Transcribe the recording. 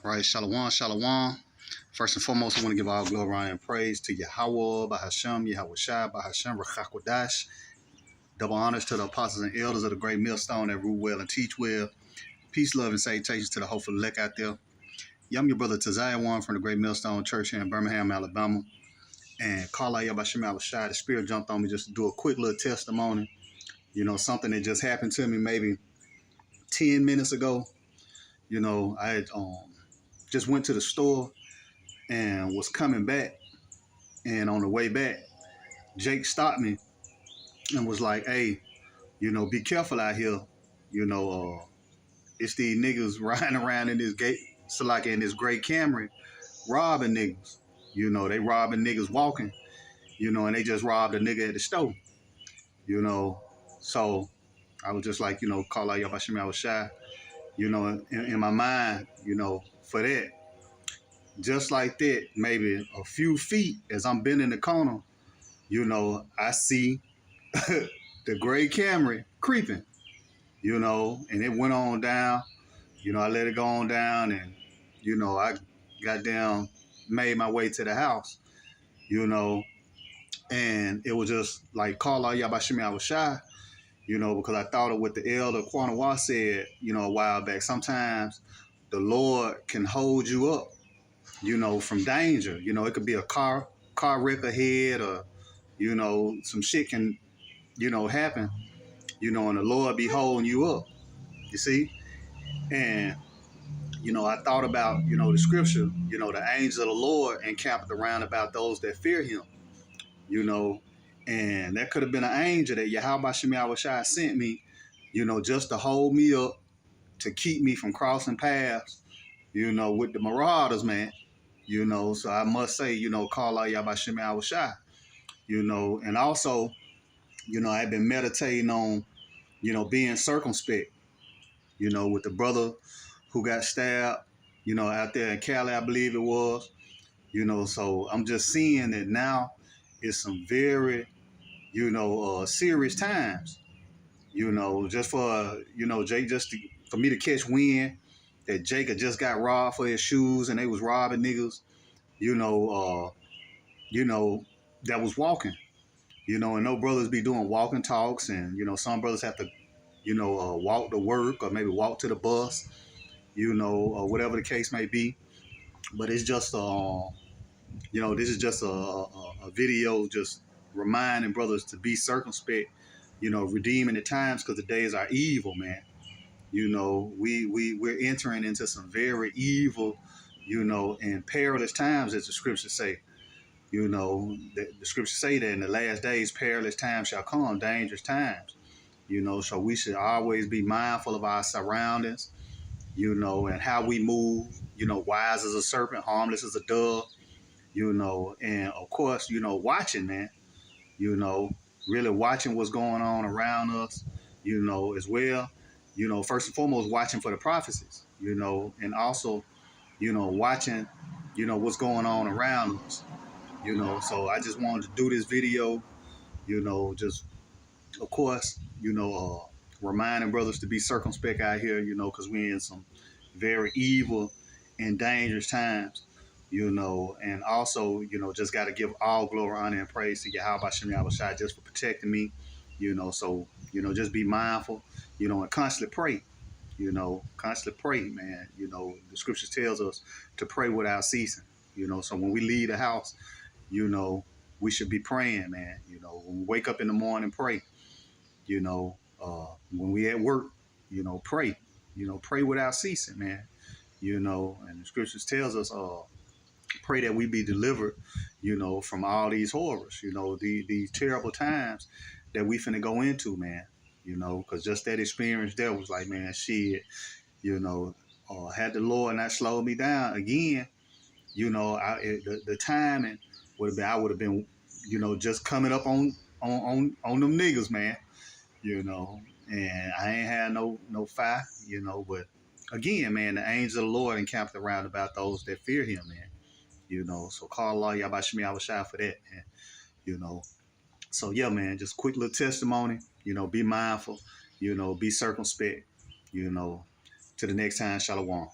All right, shalom, shalom. First and foremost, I want to give all glory, honor, and praise to Yahweh, Bahashem, Yahweh Shai, Bahashem, Rachakwadash. Double honors to the apostles and elders of the great millstone that rule well and teach well. Peace, love, and salutations to the hopeful elect out there. Yeah, I'm your brother Taziah One from the Great Millstone Church here in Birmingham, Alabama. And call out Yahweh Yahweh Shai. The Spirit jumped on me just to do a quick little testimony. You know, something that just happened to me maybe 10 minutes ago. You know, I had just went to the store and was coming back, and on the way back, Jake stopped me and was like, "Hey, you know, be careful out here. You know, it's these niggas riding around in this in this gray Camry, robbing niggas. You know, they robbing niggas walking. You know, and they just robbed a nigga at the store. You know, so I was just like, you know, call out Yahweh Yahweh Shai. You know, in my mind, you know, for that." Just like that, maybe a few feet as I'm bending the corner, you know, I see the gray Camry creeping, you know, and it went on down. You know, I let it go on down, and, you know, I got down, made my way to the house, you know, and it was just like, call out Yahweh Yahweh Shai, you know, because I thought of what the elder Quanawa said, you know, a while back. Sometimes the Lord can hold you up, you know, from danger. You know, it could be a car wreck ahead, or, you know, some shit can, you know, happen, you know, and the Lord be holding you up, you see? And, you know, I thought about, you know, the scripture, you know, the angels of the Lord encamped around about those that fear him, you know, and that could have been an angel that Yahweh Yahweh Shai sent me, you know, just to hold me up, to keep me from crossing paths, you know, with the marauders, man. You know, so I must say, you know, call out Yahweh Yahweh Shai, you know, and also, you know, I've been meditating on, you know, being circumspect, you know, with the brother who got stabbed, you know, out there in Cali, I believe it was, you know, so I'm just seeing that now it's some very, you know, serious times, you know, just for, you know, Jake, for me to catch wind that Jake had just got robbed for his shoes and they was robbing niggas, you know, that was walking, you know, and no brothers be doing walking talks, and, you know, some brothers have to, you know, walk to work or maybe walk to the bus, you know, or whatever the case may be. But it's just, you know, this is just a video just reminding brothers to be circumspect, you know, redeeming the times, because the days are evil, man. You know, we're entering into some very evil, you know, and perilous times, as the scriptures say. You know, the scriptures say that in the last days, perilous times shall come, dangerous times. You know, so we should always be mindful of our surroundings, you know, and how we move, you know, wise as a serpent, harmless as a dove, you know, and of course, you know, watching, man, you know, really watching what's going on around us, you know, as well. You know, first and foremost, watching for the prophecies, you know, and also, you know, watching, you know, what's going on around us, you know. So I just wanted to do this video, you know, just, of course, you know, reminding brothers to be circumspect out here, you know, because we're in some very evil and dangerous times, you know, and also, you know, just got to give all glory, honor, and praise to Yahweh Yahweh Shai just for protecting me, you know. So, you know, just be mindful, you know, and constantly pray, you know, constantly pray, man. You know, the scriptures tells us to pray without ceasing, you know. So when we leave the house, you know, we should be praying, man. You know, when we wake up in the morning, pray. You know, when we at work, you know, pray. You know, pray without ceasing, man. You know, and the scriptures tells us, pray that we be delivered, you know, from all these horrors, you know, these terrible times that we finna go into, man. You know, because just that experience there was like, man, shit, you know, had the Lord not slowed me down again, you know, the timing would have been, I would have been, you know, just coming up on them niggas, man, you know, and I ain't had no fire, you know, but again, man, the angels of the Lord encamped around about those that fear him, man, you know, so call Allah Yahweh Yahweh Shai for that, man, you know. So yeah, man, just quick little testimony, you know, be mindful, you know, be circumspect, you know. Till the next time, shalom.